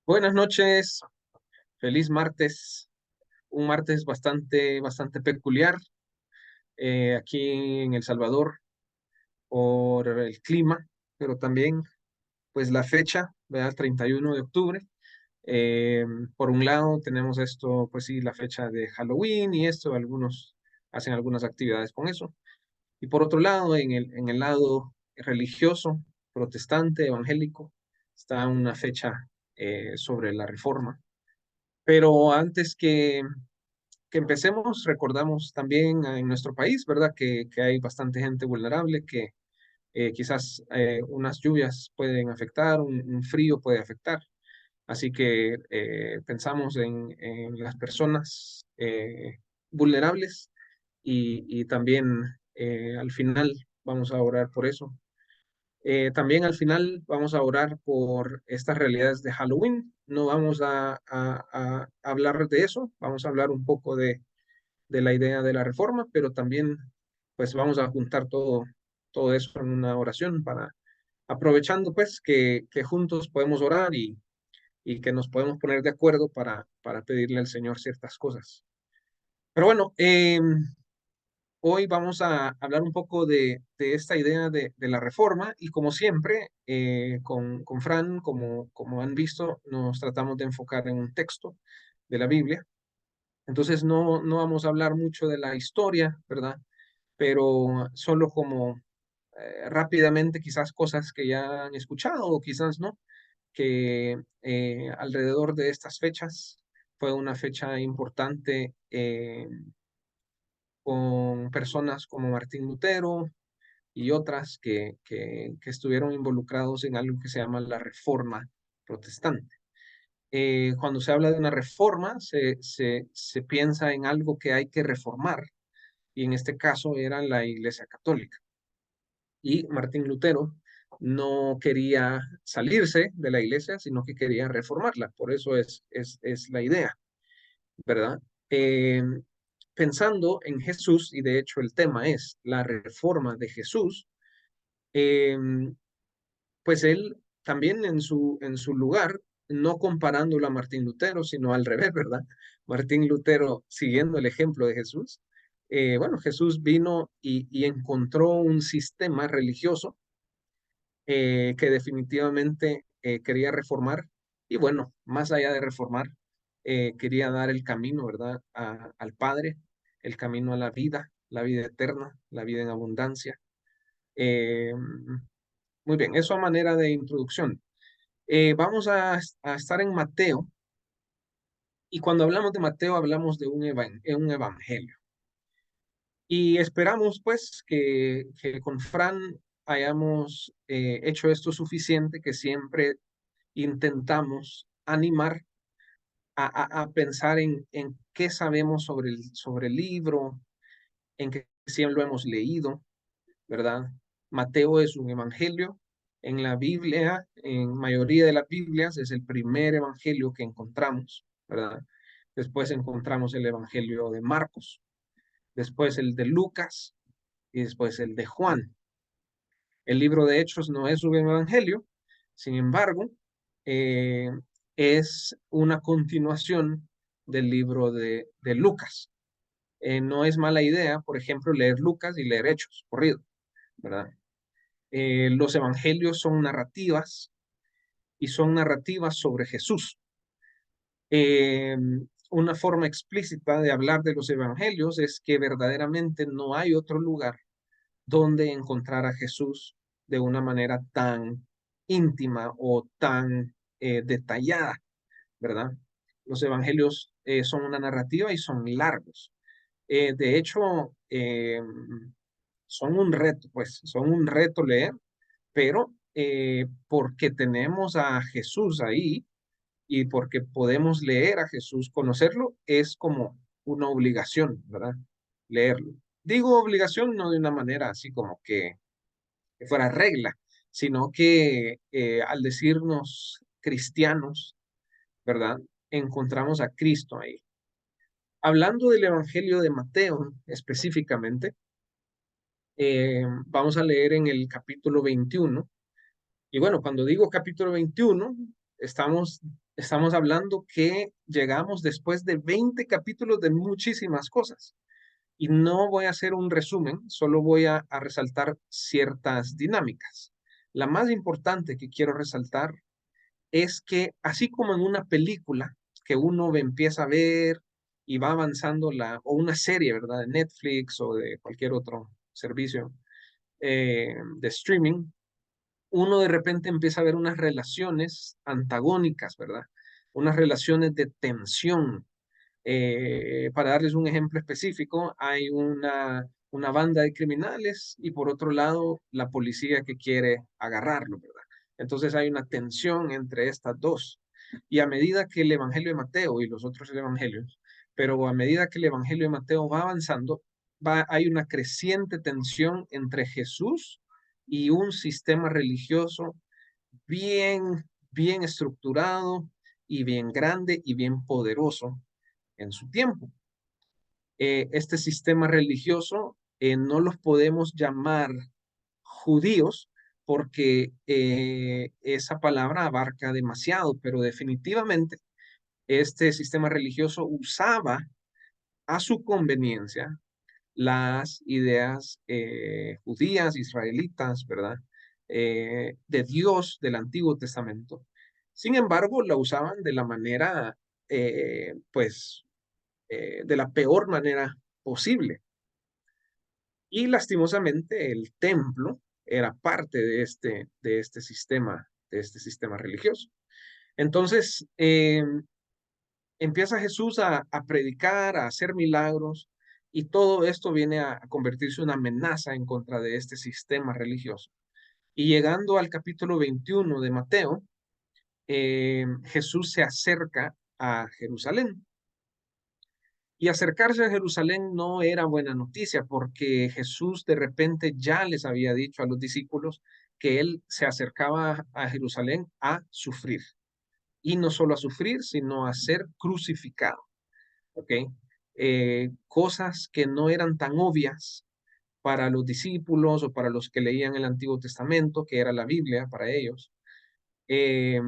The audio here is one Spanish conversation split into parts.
Buenas noches, feliz martes, un martes bastante peculiar aquí en El Salvador por el clima, pero también pues la fecha, ¿verdad? 31 de octubre. Eh, por un lado tenemos esto, pues sí, la fecha de Halloween y esto, algunos hacen algunas actividades con eso. Y por otro lado, en el lado religioso, protestante, evangélico, está una fecha sobre la Reforma. Pero antes que empecemos, recordamos también en nuestro país, ¿verdad? Que hay bastante gente vulnerable, que quizás unas lluvias pueden afectar, un frío puede afectar. Así que pensamos en las personas vulnerables y también al final vamos a orar por eso. También al final vamos a orar por estas realidades de Halloween. No vamos a hablar de eso, vamos a hablar un poco de la idea de la reforma, pero también pues vamos a juntar todo eso en una oración para aprovechando pues que juntos podemos orar y que nos podemos poner de acuerdo para pedirle al Señor ciertas cosas. Pero bueno, hoy vamos a hablar un poco de esta idea de la reforma y como siempre, con Fran, como han visto, nos tratamos de enfocar en un texto de la Biblia. Entonces no vamos a hablar mucho de la historia, ¿verdad? Pero solo como rápidamente quizás cosas que ya han escuchado o quizás no, que alrededor de estas fechas fue una fecha importante con personas como Martín Lutero y otras que estuvieron involucrados en algo que se llama la Reforma Protestante. Cuando se habla de una reforma, se piensa en algo que hay que reformar, y en este caso era la Iglesia Católica. Y Martín Lutero no quería salirse de la iglesia, sino que quería reformarla. Por eso es la idea, ¿verdad? Eh, Pensando en Jesús, y de hecho el tema es la reforma de Jesús, eh, pues él también en su lugar, no comparándolo a Martín Lutero, sino al revés, ¿verdad? Martín Lutero siguiendo el ejemplo de Jesús. Bueno, Jesús vino y encontró un sistema religioso que definitivamente quería reformar y bueno, más allá de reformar, quería dar el camino, ¿verdad? Al Padre, el camino a la vida eterna, la vida en abundancia. Eh, Muy bien, eso a manera de introducción. Vamos a estar en Mateo y cuando hablamos de Mateo hablamos de un evangelio. Y esperamos pues que con Fran hayamos hecho esto suficiente, que siempre intentamos animar a pensar en qué sabemos sobre el libro, en que siempre lo hemos leído, ¿verdad? Mateo es un evangelio. En la Biblia, en mayoría de las Biblias, es el primer evangelio que encontramos, ¿verdad? Después encontramos el evangelio de Marcos, después el de Lucas y después el de Juan. El libro de Hechos no es un evangelio, sin embargo, eh, es una continuación del libro de Lucas. No es mala idea, por ejemplo, leer Lucas y leer Hechos, corrido, ¿verdad? Los evangelios son narrativas y son narrativas sobre Jesús. Eh, una forma explícita de hablar de los evangelios es que verdaderamente no hay otro lugar donde encontrar a Jesús de una manera tan íntima o tan detallada, ¿verdad? Los evangelios son una narrativa y son largos. De hecho, son un reto, pues, son un reto leer, pero porque tenemos a Jesús ahí y porque podemos leer a Jesús, conocerlo, es como una obligación, ¿verdad? Leerlo. Digo obligación no de una manera así como que fuera regla, sino que al decirnos cristianos, ¿verdad? Encontramos a Cristo ahí. Hablando del Evangelio de Mateo específicamente, vamos a leer en el capítulo 21. Y bueno, cuando digo capítulo 21, estamos Estamos hablando que llegamos después de 20 capítulos de muchísimas cosas. Y no voy a hacer un resumen, solo voy a resaltar ciertas dinámicas. La más importante que quiero resaltar es que así como en una película que uno empieza a ver y va avanzando o una serie, ¿verdad? De Netflix o de cualquier otro servicio de streaming, uno de repente empieza a ver unas relaciones antagónicas, ¿verdad? Unas relaciones de tensión. Para darles un ejemplo específico, hay una banda de criminales y por otro lado la policía que quiere agarrarlo, ¿verdad? Entonces hay una tensión entre estas dos. Y a medida que el Evangelio de Mateo y los otros evangelios, pero a medida que el Evangelio de Mateo va avanzando, hay una creciente tensión entre Jesús y un sistema religioso bien, bien estructurado y bien grande y bien poderoso en su tiempo. Este sistema religioso no los podemos llamar judíos porque esa palabra abarca demasiado, pero definitivamente este sistema religioso usaba a su conveniencia las ideas judías, israelitas, ¿verdad? De Dios del Antiguo Testamento. Sin embargo, la usaban de la manera, pues, de la peor manera posible. Y lastimosamente el templo era parte de este sistema religioso. Entonces, empieza Jesús a predicar, a hacer milagros, y todo esto viene a convertirse en una amenaza en contra de este sistema religioso. Y llegando al capítulo 21 de Mateo, Jesús se acerca a Jerusalén. Y acercarse a Jerusalén no era buena noticia porque Jesús de repente ya les había dicho a los discípulos que él se acercaba a Jerusalén a sufrir. Y no solo a sufrir, sino a ser crucificado. ¿Ok? Cosas que no eran tan obvias para los discípulos o para los que leían el Antiguo Testamento, que era la Biblia para ellos, eh,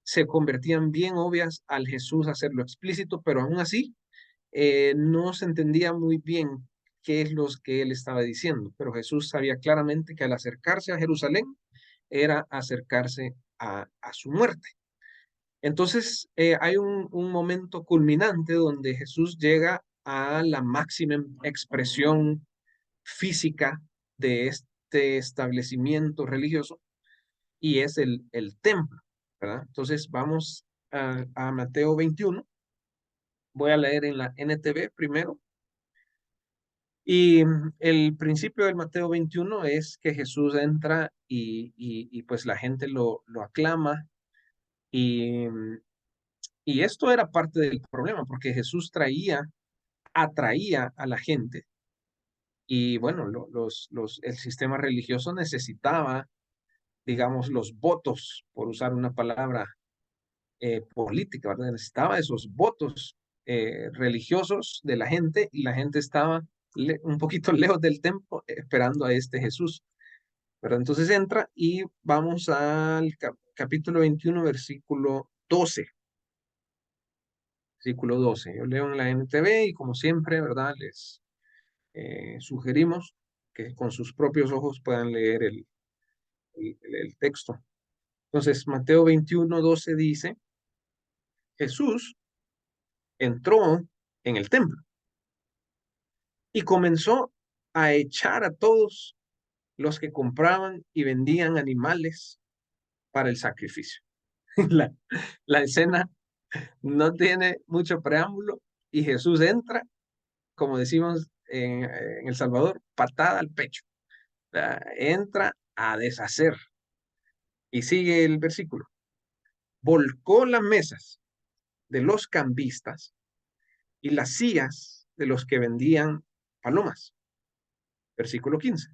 se convertían bien obvias al Jesús hacerlo explícito, pero aún así no se entendía muy bien qué es lo que él estaba diciendo, pero Jesús sabía claramente que al acercarse a Jerusalén era acercarse a su muerte. Entonces hay un momento culminante donde Jesús llega a la máxima expresión física de este establecimiento religioso y es el templo, ¿verdad? Entonces vamos a Mateo 21. Voy a leer en la NTV primero. Y el principio del Mateo 21 es que Jesús entra y pues la gente lo aclama y, y esto era parte del problema porque Jesús atraía a la gente y bueno, el sistema religioso necesitaba, digamos, los votos, por usar una palabra política, ¿verdad? Necesitaba esos votos religiosos de la gente y la gente estaba un poquito lejos del templo esperando a este Jesús. Pero entonces entra y vamos al capítulo 21, versículo 12. Versículo 12. Yo leo en la NTV y como siempre, ¿verdad? Les sugerimos que con sus propios ojos puedan leer el texto. Entonces, Mateo 21, 12 dice, Jesús entró en el templo y comenzó a echar a todos los que compraban y vendían animales para el sacrificio. La, la escena no tiene mucho preámbulo y Jesús entra, como decimos en El Salvador, patada al pecho. O sea, entra a deshacer. Y sigue el versículo. Volcó las mesas de los cambistas y las sillas de los que vendían palomas. Versículo 15.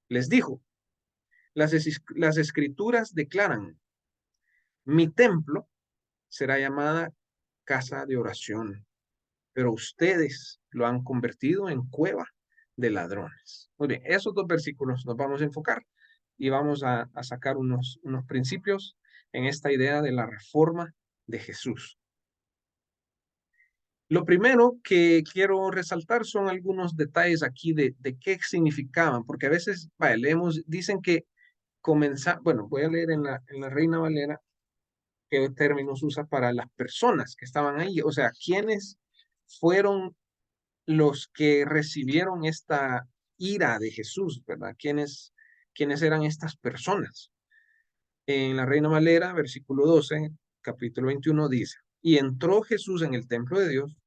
Les dijo, las escrituras declaran, mi templo será llamada casa de oración, pero ustedes lo han convertido en cueva de ladrones. Muy bien, esos dos versículos nos vamos a enfocar y vamos a sacar unos principios en esta idea de la reforma de Jesús. Lo primero que quiero resaltar son algunos detalles aquí de qué significaban, porque a veces, vaya, leemos, dicen que bueno, voy a leer en la Reina Valera qué términos usa para las personas que estaban ahí, o sea, quiénes fueron los que recibieron esta ira de Jesús, ¿verdad? ¿Quiénes eran estas personas? En la Reina Valera, versículo 12, capítulo 21, dice, y entró Jesús en el templo de Dios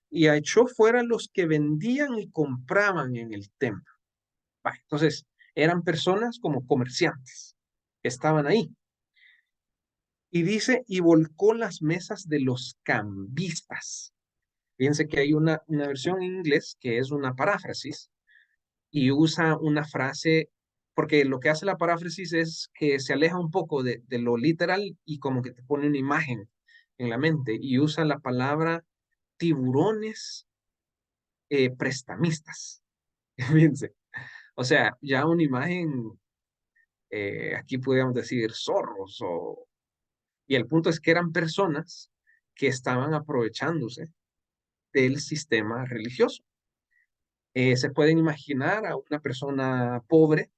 y echó fuera los que vendían y compraban en el templo. Entonces, eran personas como comerciantes que estaban ahí. Y dice, y volcó las mesas de los cambistas. Fíjense que hay una versión en inglés que es una paráfrasis y usa una frase, porque lo que hace la paráfrasis es que se aleja un poco de lo literal y como que te pone una imagen en la mente y usa la palabra tiburones prestamistas. Fíjense, o sea, ya una imagen, aquí podríamos decir zorros, y el punto es que eran personas que estaban aprovechándose del sistema religioso. Se pueden imaginar a una persona pobre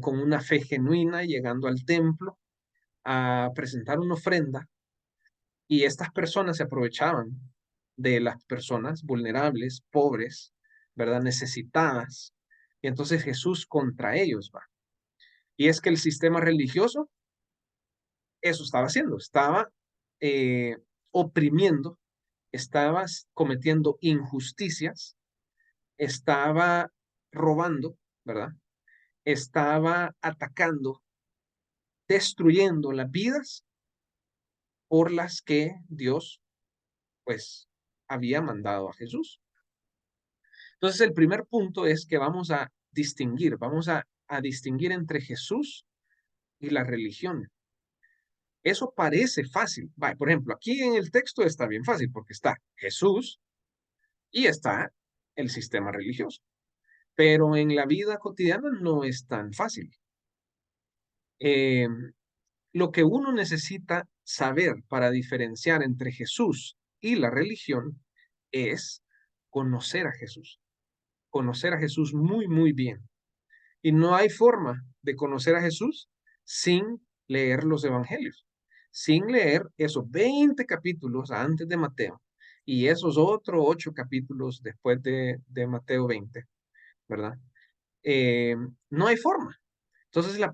con una fe genuina llegando al templo a presentar una ofrenda y estas personas se aprovechaban de las personas vulnerables, pobres, ¿verdad? Necesitadas. Y entonces Jesús contra ellos va. Y es que el sistema religioso eso estaba haciendo, estaba eh, oprimiendo, estaba cometiendo injusticias, estaba robando, ¿verdad? Estaba atacando, destruyendo las vidas por las que Dios, pues, había mandado a Jesús. Entonces, el primer punto es que vamos a distinguir, a distinguir entre Jesús y la religión. Eso parece fácil. Por ejemplo, aquí en el texto está bien fácil porque está Jesús y está el sistema religioso. Pero en la vida cotidiana no es tan fácil. Eh, lo que uno necesita saber para diferenciar entre Jesús y la religión es conocer a Jesús muy, muy bien. Y no hay forma de conocer a Jesús sin leer los evangelios, sin leer esos 20 capítulos antes de Mateo y esos otros 8 capítulos después de Mateo 20, ¿verdad? No hay forma. Entonces, el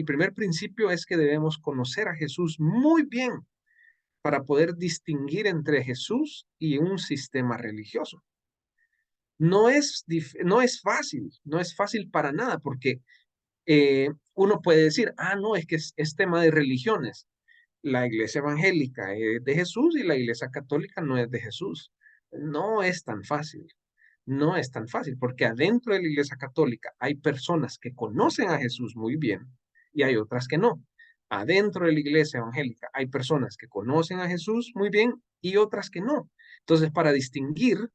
primer principio es que debemos conocer a Jesús muy bien para poder distinguir entre Jesús y un sistema religioso. No es fácil para nada, porque uno puede decir, no, es que es tema de religiones. La iglesia evangélica es de Jesús y la iglesia católica no es de Jesús. No es tan fácil. No es tan fácil, porque adentro de la iglesia católica hay personas que conocen a Jesús muy bien y hay otras que no. Adentro de la iglesia evangélica hay personas que conocen a Jesús muy bien y otras que no. Entonces, para distinguir,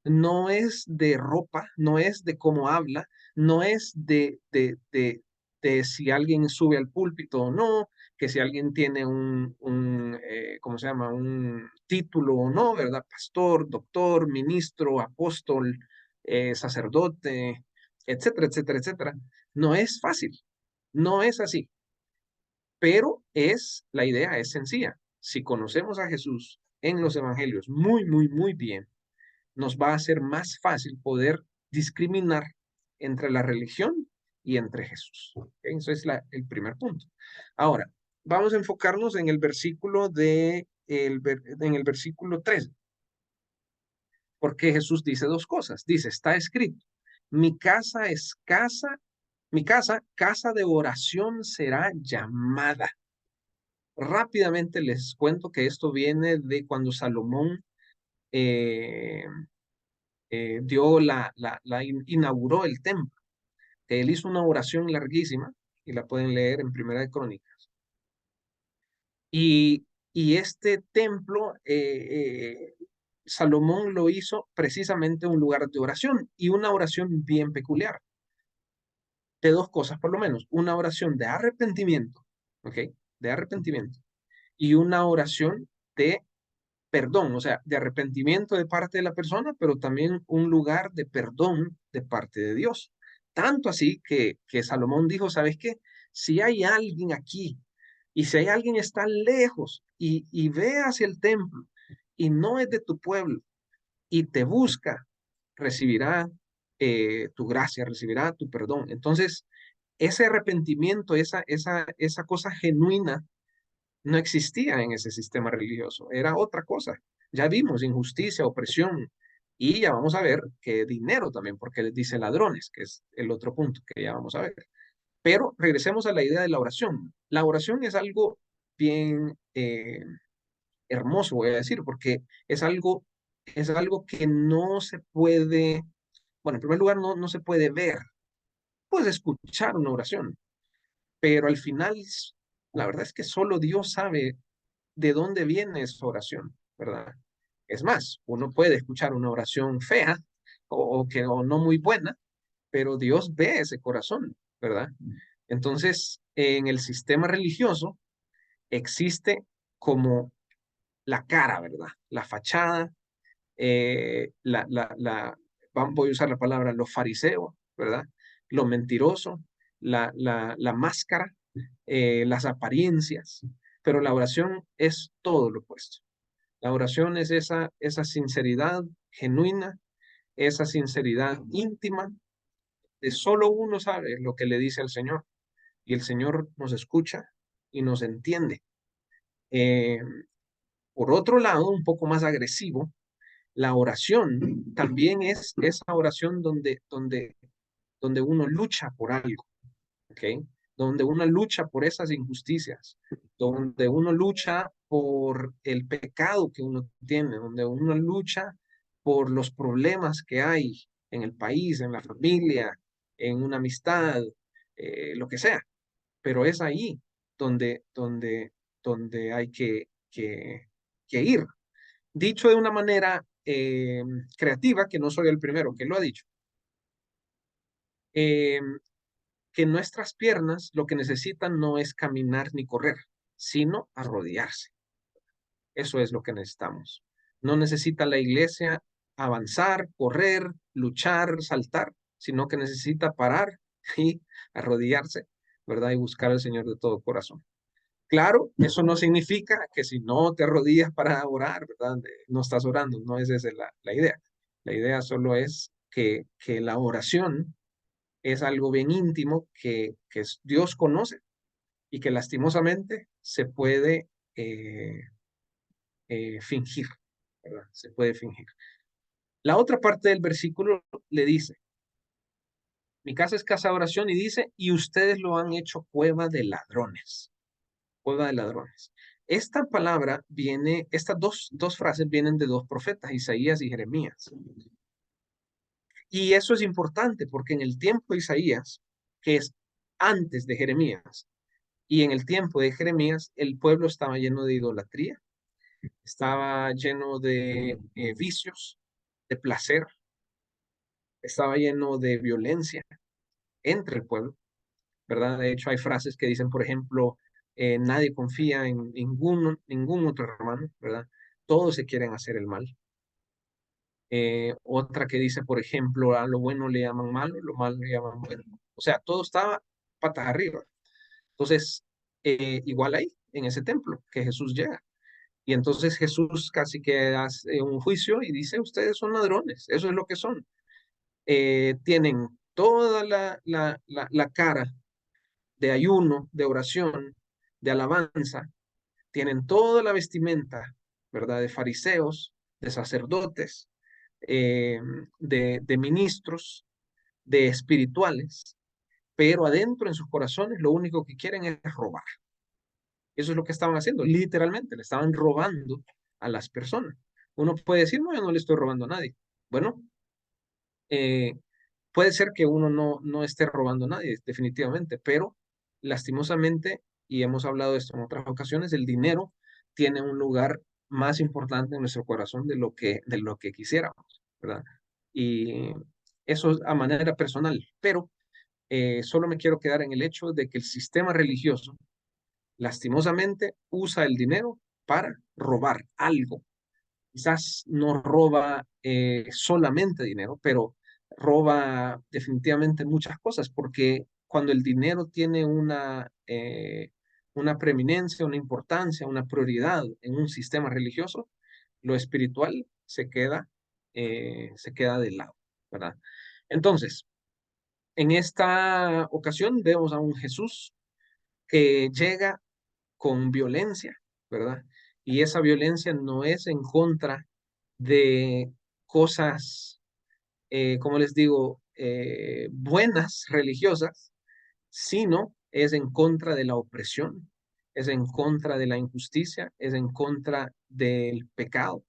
no es de ropa, no es de cómo habla, no es de si alguien sube al púlpito o no, que si alguien tiene ¿cómo se llama? Un título o no, ¿verdad? Pastor, doctor, ministro, apóstol, sacerdote, etcétera, etcétera, etcétera. No es fácil, no es así, pero la idea es sencilla. Si conocemos a Jesús en los evangelios muy, muy, muy bien, nos va a ser más fácil poder discriminar entre la religión y entre Jesús. ¿Okay? Eso es el primer punto. Ahora, vamos a enfocarnos en el en el versículo 13, porque Jesús dice dos cosas. Dice, está escrito, mi casa es casa de oración será llamada. Rápidamente les cuento que esto viene de cuando Salomón eh, inauguró el templo. Él hizo una oración larguísima y la pueden leer en Primera de Crónicas. Y este templo, Salomón lo hizo precisamente un lugar de oración y una oración bien peculiar. De dos cosas por lo menos. Una oración de arrepentimiento, ¿ok? de arrepentimiento y una oración de perdón, o sea, de arrepentimiento de parte de la persona, pero también un lugar de perdón de parte de Dios. Tanto así que Salomón dijo, ¿sabes qué? Si hay alguien aquí y si hay alguien está lejos y ve hacia el templo y no es de tu pueblo y te busca, recibirá tu gracia, recibirá tu perdón. Entonces, ese arrepentimiento, esa cosa genuina no existía en ese sistema religioso, era otra cosa. Ya vimos injusticia, opresión, y ya vamos a ver que dinero también, porque les dice ladrones, que es el otro punto que ya vamos a ver. Pero regresemos a la idea de la oración. La oración es algo bien hermoso, voy a decir, porque es algo que no se puede, bueno, en primer lugar, no se puede ver. Puedes escuchar una oración, pero al final, la verdad es que solo Dios sabe de dónde viene esa oración, ¿verdad? Es más, uno puede escuchar una oración fea o no muy buena, pero Dios ve ese corazón, ¿verdad? Entonces, en el sistema religioso existe como la cara, ¿verdad? La fachada, voy a usar la palabra, los fariseos, ¿verdad? Lo mentiroso, la máscara, las apariencias, pero la oración es todo lo opuesto. La oración es esa sinceridad genuina, esa sinceridad íntima, de solo uno sabe lo que le dice al Señor y el Señor nos escucha y nos entiende. Eh, por otro lado, un poco más agresivo, la oración también es esa oración donde uno lucha por algo, ¿ok? Donde uno lucha por esas injusticias, donde uno lucha por el pecado que uno tiene, donde uno lucha por los problemas que hay en el país, en la familia, en una amistad, lo que sea. Pero es ahí donde hay que ir. Dicho de una manera creativa, que no soy el primero que lo ha dicho, eh, que nuestras piernas lo que necesitan no es caminar ni correr, sino arrodillarse. Eso es lo que necesitamos. No necesita la iglesia avanzar, correr, luchar, saltar, sino que necesita parar y arrodillarse, ¿verdad? Y buscar al Señor de todo corazón. Claro, eso no significa que si no te arrodillas para orar, ¿verdad? No estás orando, no es esa la idea. La idea solo es que la oración es algo bien íntimo que Dios conoce y que lastimosamente se puede fingir, ¿verdad? Se puede fingir. La otra parte del versículo le dice, mi casa es casa de oración y dice, y ustedes lo han hecho cueva de ladrones, cueva de ladrones. Esta palabra viene, estas dos frases vienen de dos profetas, Isaías y Jeremías. Y eso es importante porque en el tiempo de Isaías, que es antes de Jeremías, y en el tiempo de Jeremías, el pueblo estaba lleno de idolatría, estaba lleno de vicios, de placer, estaba lleno de violencia entre el pueblo, ¿verdad? De hecho, hay frases que dicen, por ejemplo, nadie confía en ningún otro hermano, ¿verdad? Todos se quieren hacer el mal. Otra que dice, por ejemplo, a lo bueno le llaman malo, lo malo le llaman bueno. O sea, todo estaba patas arriba. Entonces, igual ahí, en ese templo, que Jesús llega. Y entonces Jesús casi que hace un juicio y dice, ustedes son ladrones, eso es lo que son. Tienen toda la cara de ayuno, de oración, de alabanza, tienen toda la vestimenta, ¿verdad? De fariseos, de sacerdotes, eh, de ministros, de espirituales, pero adentro en sus corazones lo único que quieren es robar. Eso es lo que estaban haciendo, literalmente, le estaban robando a las personas. Uno puede decir, no, yo no le estoy robando a nadie. Bueno, eh, puede ser que uno no esté robando a nadie, definitivamente, pero lastimosamente, y hemos hablado de esto en otras ocasiones, el dinero tiene un lugar más importante en nuestro corazón de lo que quisiéramos, ¿verdad? Y eso es a manera personal, pero solo me quiero quedar en el hecho de que el sistema religioso lastimosamente usa el dinero para robar algo. Quizás no roba solamente dinero, pero roba definitivamente muchas cosas, porque cuando el dinero tiene una preeminencia, una importancia, una prioridad en un sistema religioso, lo espiritual se queda de lado, ¿verdad? Entonces, en esta ocasión vemos a un Jesús que llega con violencia, ¿verdad? Y esa violencia no es en contra de cosas, como les digo, buenas religiosas, sino es en contra de la opresión, es en contra de la injusticia, es en contra del pecado,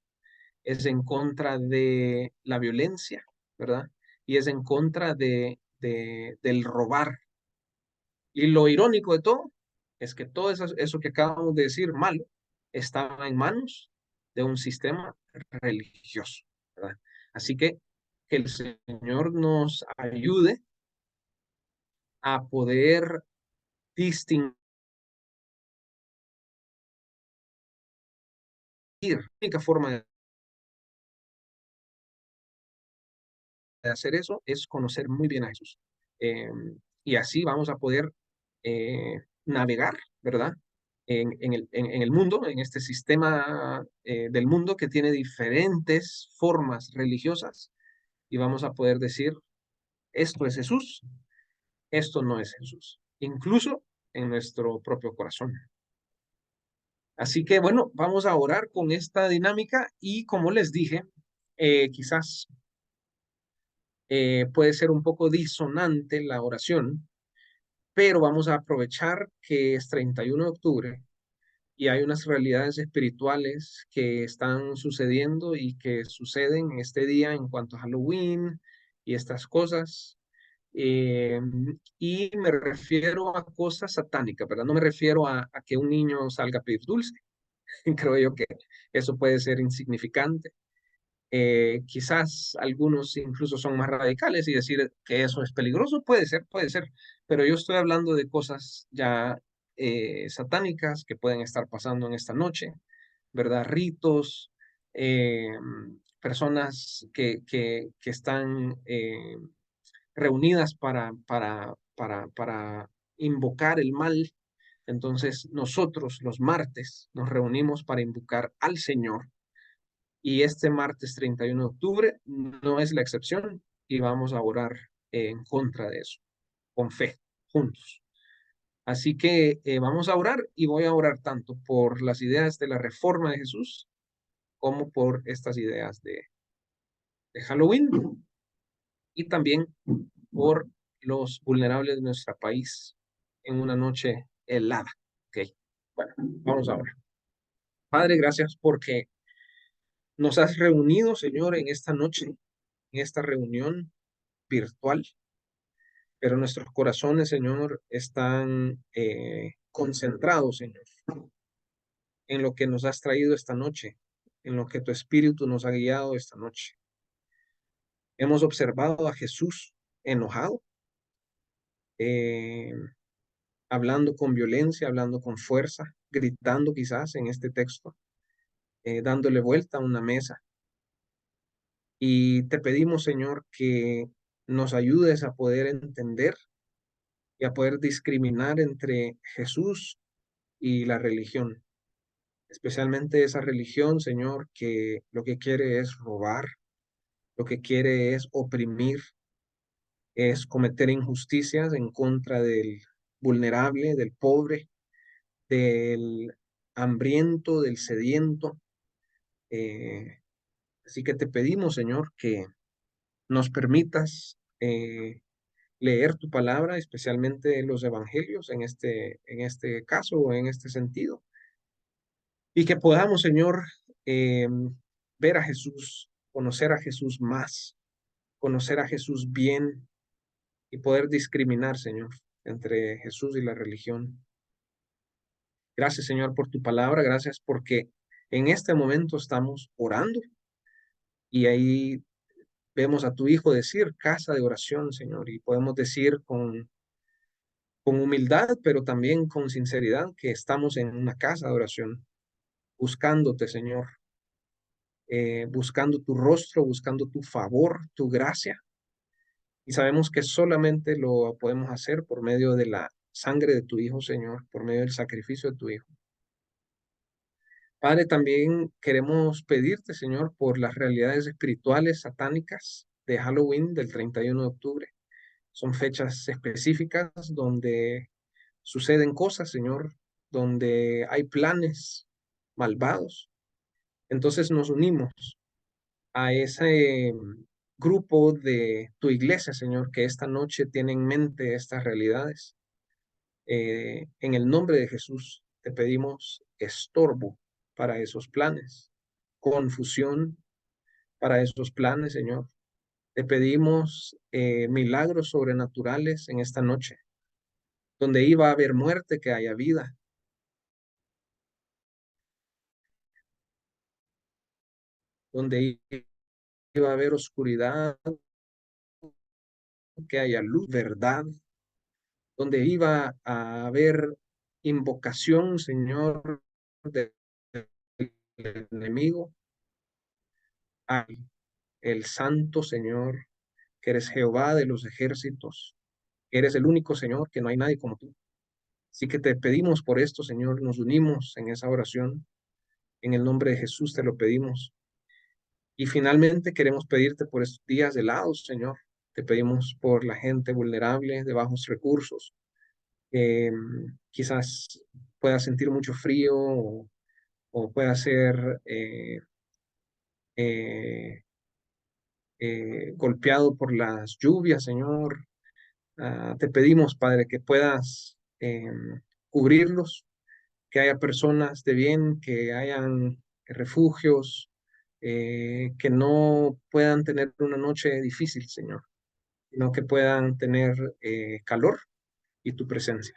es en contra de la violencia, ¿verdad? Y es en contra del robar. Y lo irónico de todo es que todo eso que acabamos de decir malo estaba en manos de un sistema religioso, ¿verdad? Así que el Señor nos ayude a poder distinguir. La única forma de hacer eso es conocer muy bien a Jesús. Eh, y así vamos a poder navegar, ¿verdad? En el mundo, en este sistema del mundo que tiene diferentes formas religiosas y vamos a poder decir, esto es Jesús, esto no es Jesús, incluso en nuestro propio corazón. Así que bueno, vamos a orar con esta dinámica y como les dije, quizás puede ser un poco disonante la oración, pero vamos a aprovechar que es 31 de octubre y hay unas realidades espirituales que están sucediendo y que suceden este día en cuanto a Halloween y estas cosas. Eh, y me refiero a cosas satánicas, ¿verdad? No me refiero a que un niño salga a pedir dulce. Creo yo que eso puede ser insignificante. Quizás algunos incluso son más radicales y decir que eso es peligroso, puede ser, pero yo estoy hablando de cosas ya satánicas que pueden estar pasando en esta noche, ¿verdad? Ritos, eh, personas que están reunidas para invocar el mal. Entonces nosotros los martes nos reunimos para invocar al Señor y este martes 31 de octubre no es la excepción y vamos a orar en contra de eso, con fe, juntos. Así que vamos a orar y voy a orar tanto por las ideas de la reforma de Jesús como por estas ideas de Halloween y también por los vulnerables de nuestro país en una noche helada. Ok, bueno, vamos ahora. Padre, gracias porque nos has reunido, Señor, en esta noche, en esta reunión virtual, pero nuestros corazones, Señor, están concentrados, Señor, en lo que nos has traído esta noche, en lo que tu Espíritu nos ha guiado esta noche. Hemos observado a Jesús enojado, eh, hablando con violencia, hablando con fuerza, gritando quizás en este texto, dándole vuelta a una mesa. Y te pedimos, Señor, que nos ayudes a poder entender y a poder discriminar entre Jesús y la religión, especialmente esa religión, Señor, que lo que quiere es robar, lo que quiere es oprimir, es cometer injusticias en contra del vulnerable, del pobre, del hambriento, del sediento. Eh, Así que te pedimos, Señor, que nos permitas leer tu palabra, especialmente los evangelios en este caso o en este sentido, y que podamos, Señor, eh, ver a Jesús, conocer a Jesús más, conocer a Jesús bien y poder discriminar, Señor, entre Jesús y la religión. Gracias, Señor, por tu palabra, gracias porque en este momento estamos orando y ahí vemos a tu Hijo decir casa de oración, Señor, y podemos decir con humildad, pero también con sinceridad, que estamos en una casa de oración, buscándote, Señor, buscando tu rostro, buscando tu favor, tu gracia. Y sabemos que solamente lo podemos hacer por medio de la sangre de tu Hijo, Señor, por medio del sacrificio de tu Hijo. Padre, también queremos pedirte, Señor, por las realidades espirituales satánicas de Halloween del 31 de octubre. Son fechas específicas donde suceden cosas, Señor, donde hay planes malvados. Entonces nos unimos a ese grupo de tu iglesia, Señor, que esta noche tiene en mente estas realidades. En el nombre de Jesús te pedimos estorbo para esos planes, confusión para esos planes, Señor. Te pedimos milagros sobrenaturales en esta noche, donde iba a haber muerte, que haya vida, donde iba a haber oscuridad, que haya luz, verdad, donde iba a haber invocación, Señor, del enemigo, al el Santo Señor, que eres Jehová de los ejércitos, que eres el único Señor, que no hay nadie como tú. Así que te pedimos por esto, Señor, nos unimos en esa oración. En el nombre de Jesús te lo pedimos. Y finalmente queremos pedirte por estos días de helados, Señor. Te pedimos por la gente vulnerable de bajos recursos, que quizás pueda sentir mucho frío o pueda ser eh, golpeado por las lluvias, Señor. Te pedimos, Padre, que puedas cubrirlos, que haya personas de bien, que hayan refugios, que no puedan tener una noche difícil, Señor, sino que puedan tener calor y tu presencia.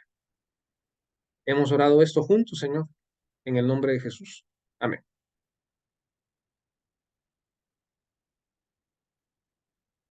Hemos orado esto juntos, Señor, en el nombre de Jesús. Amén.